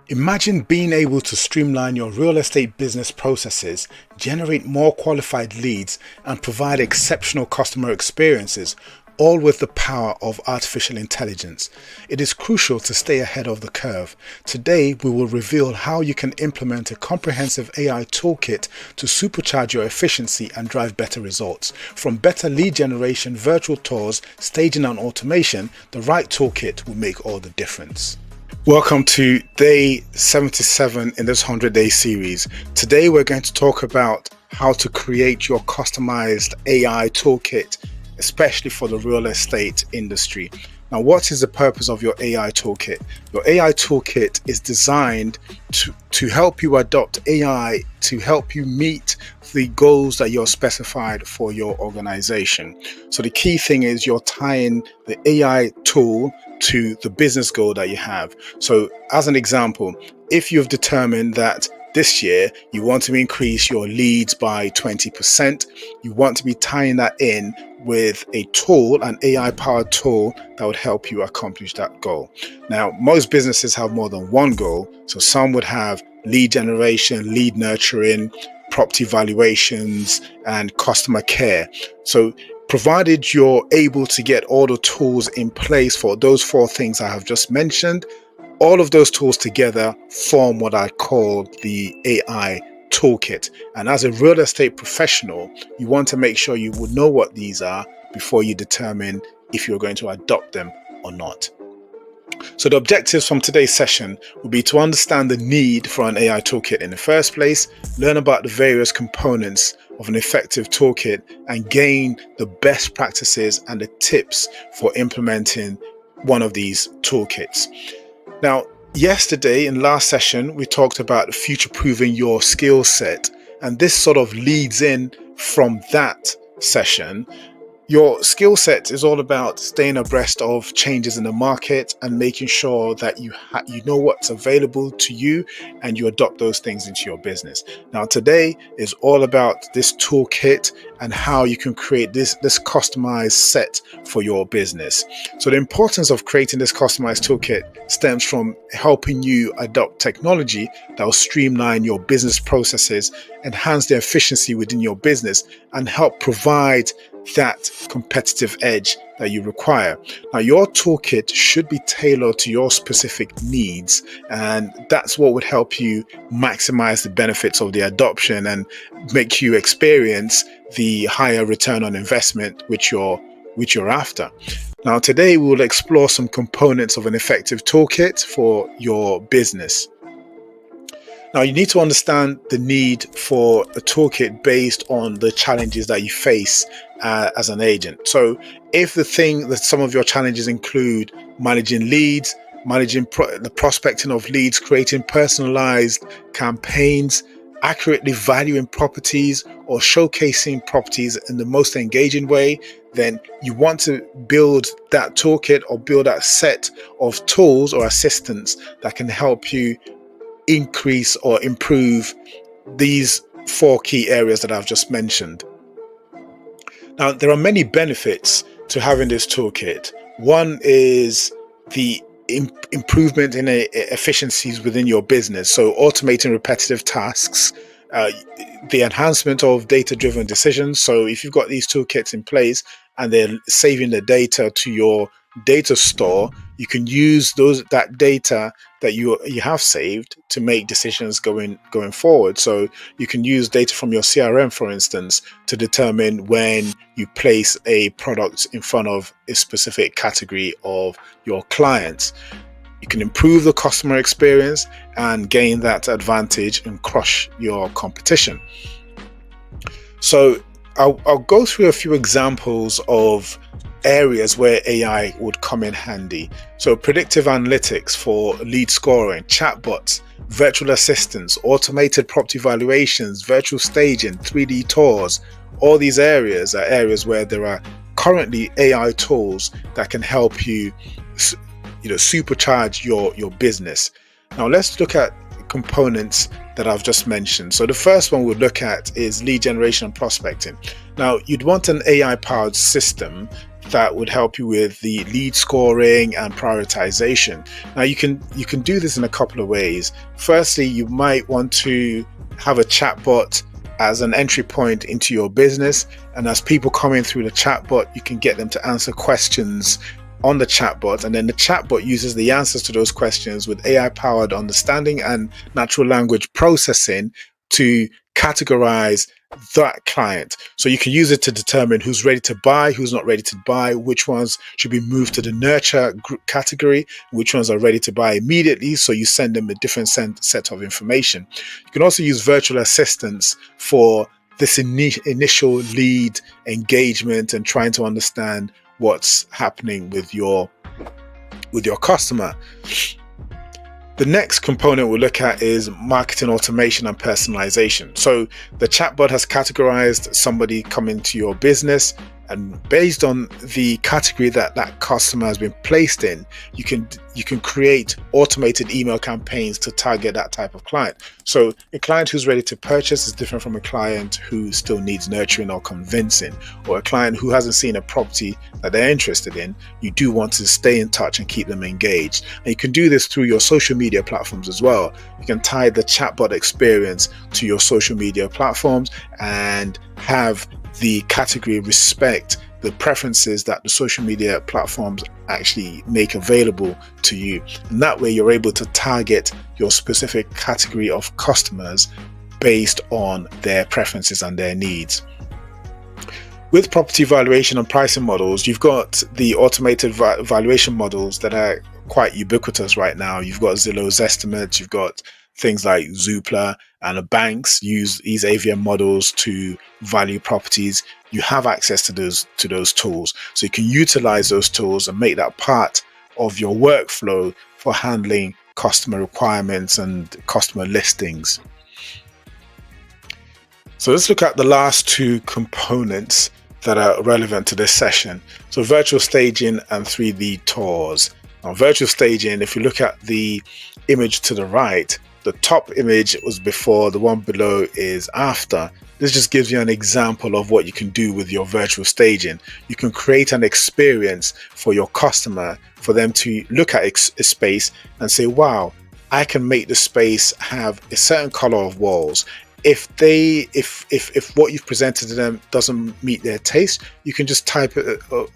Imagine being able to streamline your real estate business processes, generate more qualified leads, and provide exceptional customer experiences, all with the power of artificial intelligence. It is crucial to stay ahead of the curve. Today, we will reveal how you can implement a comprehensive AI toolkit to supercharge your efficiency and drive better results. From better lead generation, virtual tours, staging, and automation, the right toolkit will make all the difference. Welcome to day 77 in this 100-day series. Today we're going to talk about how to create your customized AI toolkit, especially for the real estate industry. Now, what is the purpose of your AI toolkit? Your AI toolkit is designed to help you adopt AI to help you meet the goals that you're specified for your organization. So the key thing is you're tying the AI tool to the business goal that you have. So as an example, if you've determined that this year you want to increase your leads by 20%, you want to be tying that in with a tool, an AI powered tool that would help you accomplish that goal. Now, most businesses have more than one goal. So some would have lead generation, lead nurturing, property valuations, and customer care. So provided you're able to get all the tools in place for those four things I have just mentioned, all of those tools together form what I call the AI toolkit. And as a real estate professional, you want to make sure you would know what these are before you determine if you're going to adopt them or not. So the objectives from today's session will be to understand the need for an AI toolkit in the first place, learn about the various components of an effective toolkit, and gain the best practices and the tips for implementing one of these toolkits. Now, yesterday in last session, we talked about future-proofing your skill set, and this sort of leads in from that session. Your skill set is all about staying abreast of changes in the market and making sure that you know what's available to you and you adopt those things into your business. Now, today is all about this toolkit and how you can create this customized set for your business. So the importance of creating this customized toolkit stems from helping you adopt technology that will streamline your business processes, enhance the efficiency within your business, and help provide that competitive edge that you require. Now, your toolkit should be tailored to your specific needs, and that's what would help you maximize the benefits of the adoption and make you experience the higher return on investment which you're after. Now, today we will explore some components of an effective toolkit for your business. Now, you need to understand the need for a toolkit based on the challenges that you face as an agent. So if some of your challenges include managing leads, managing the prospecting of leads, creating personalized campaigns, accurately valuing properties, or showcasing properties in the most engaging way, then you want to build that toolkit or build that set of tools or assistants that can help you increase or improve these four key areas that I've just mentioned. Now, there are many benefits to having this toolkit. One is the improvement in efficiencies within your business. So automating repetitive tasks, the enhancement of data-driven decisions. So if you've got these toolkits in place and they're saving the data to your data store, you can use that data that you have saved to make decisions going forward. So you can use data from your CRM, for instance, to determine when you place a product in front of a specific category of your clients. You can improve the customer experience and gain that advantage and crush your competition. So I'll go through a few examples of areas where AI would come in handy. So predictive analytics for lead scoring, chatbots, virtual assistants, automated property valuations, virtual staging, 3D tours. All these areas are areas where there are currently AI tools that can help you supercharge your business. Now let's look at components that I've just mentioned. So the first one we'll look at is lead generation and prospecting. Now, you'd want an AI powered system that would help you with the lead scoring and prioritization. Now you can do this in a couple of ways. Firstly, you might want to have a chatbot as an entry point into your business, and as people come in through the chatbot, you can get them to answer questions on the chatbot, and then the chatbot uses the answers to those questions with AI powered understanding and natural language processing to categorize that client. So you can use it to determine who's ready to buy, who's not ready to buy, which ones should be moved to the nurture category, which ones are ready to buy immediately. So you send them a different set of information. You can also use virtual assistants for this initial lead engagement and trying to understand what's happening with your customer. The next component we'll look at is marketing automation and personalization. So the chatbot has categorized somebody coming to your business, and based on the category that customer has been placed in, you can create automated email campaigns to target that type of client. So a client who's ready to purchase is different from a client who still needs nurturing or convincing, or a client who hasn't seen a property that they're interested in. You do want to stay in touch and keep them engaged. And you can do this through your social media platforms as well. You can tie the chatbot experience to your social media platforms and have the category respect the preferences that the social media platforms actually make available to you. And that way you're able to target your specific category of customers based on their preferences and their needs. With property valuation and pricing models, you've got the automated valuation models that are quite ubiquitous right now. You've got Zillow's estimates, you've got things like Zoopla, and the banks use these AVM models to value properties. You have access to those tools, so you can utilize those tools and make that part of your workflow for handling customer requirements and customer listings. So let's look at the last two components that are relevant to this session. So virtual staging and 3D tours. Now, virtual staging, if you look at the image to the right, the top image was before, the one below is after. This just gives you an example of what you can do with your virtual staging. You can create an experience for your customer, for them to look at a space and say, wow, I can make the space have a certain color of walls. If what you've presented to them doesn't meet their taste, you can just type a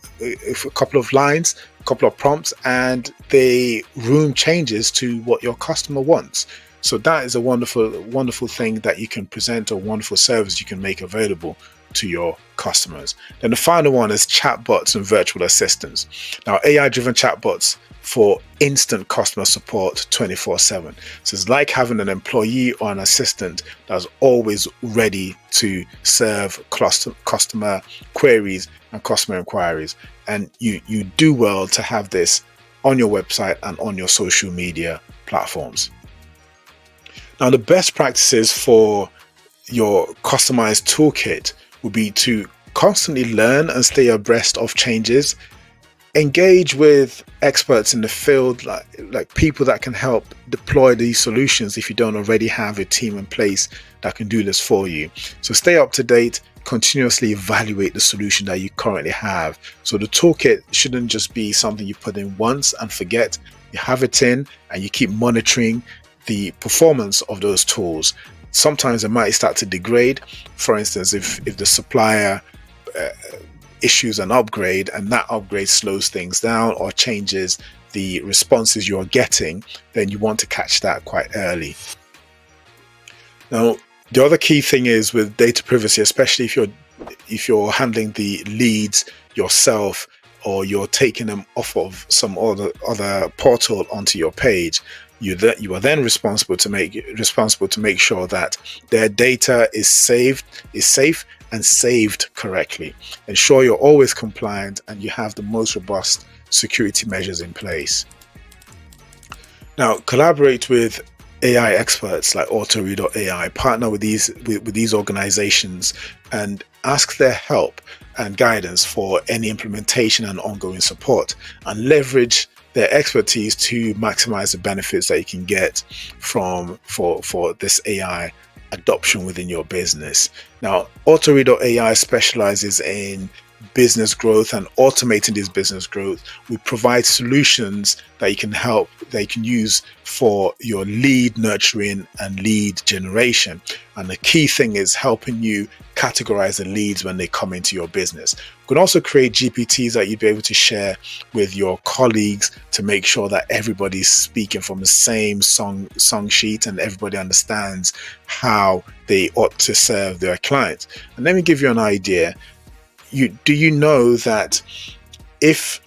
couple of lines, a couple of prompts, and the room changes to what your customer wants. So that is a wonderful thing that you can present, a wonderful service you can make available to your customers. Then the final one is chatbots and virtual assistants. Now, AI-driven chatbots for instant customer support 24/7. So it's like having an employee or an assistant that's always ready to serve customer queries and customer inquiries. And you do well to have this on your website and on your social media platforms. Now, the best practices for your customized toolkit would be to constantly learn and stay abreast of changes. Engage with experts in the field, like people that can help deploy these solutions if you don't already have a team in place that can do this for you. So stay up to date, continuously evaluate the solution that you currently have. So the toolkit shouldn't just be something you put in once and forget. You have it in and you keep monitoring the performance of those tools. Sometimes it might start to degrade. For instance, if the supplier issues an upgrade and that upgrade slows things down or changes the responses you're getting, then you want to catch that quite early. Now, the other key thing is with data privacy, especially if you're handling the leads yourself or you're taking them off of some other portal onto your page, you are then responsible to make sure that their data is safe and saved correctly. Ensure you're always compliant and you have the most robust security measures in place. Now, collaborate with AI experts like AutoRead.ai. Partner with these organizations and ask their help and guidance for any implementation and ongoing support, and leverage their expertise to maximize the benefits that you can get for this AI adoption within your business. Now, AutoRead.ai specializes in business growth and automating this business growth, we provide solutions that you can use for your lead nurturing and lead generation. And the key thing is helping you categorize the leads when they come into your business. You can also create GPTs that you'd be able to share with your colleagues to make sure that everybody's speaking from the same song sheet and everybody understands how they ought to serve their clients. And let me give you an idea. Do you know that if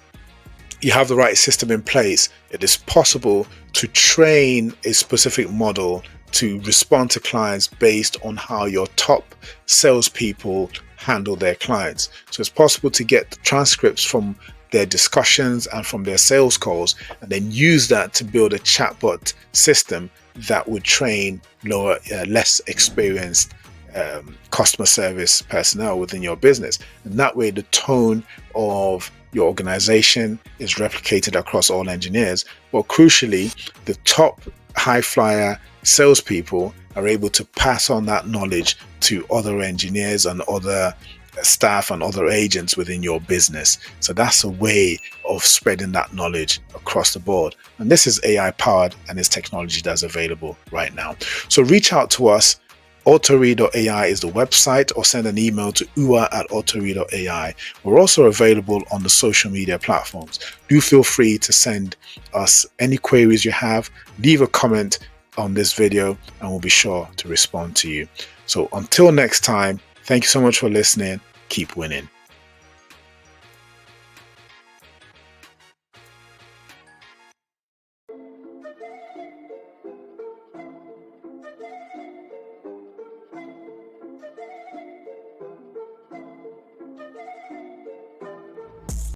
you have the right system in place, it is possible to train a specific model to respond to clients based on how your top salespeople handle their clients. So it's possible to get the transcripts from their discussions and from their sales calls, and then use that to build a chatbot system that would train less experienced customer service personnel within your business. And that way the tone of your organization is replicated across all engineers. But crucially, the top high flyer salespeople are able to pass on that knowledge to other engineers and other staff and other agents within your business. So that's a way of spreading that knowledge across the board. And this is AI powered, and it's technology that's available right now. So reach out to us. Autoread.ai is the website, or send an email to ua@autoread.ai. We're also available on the social media platforms. Do feel free to send us any queries you have. Leave a comment on this video and we'll be sure to respond to you. So until next time, thank you so much for listening. Keep winning.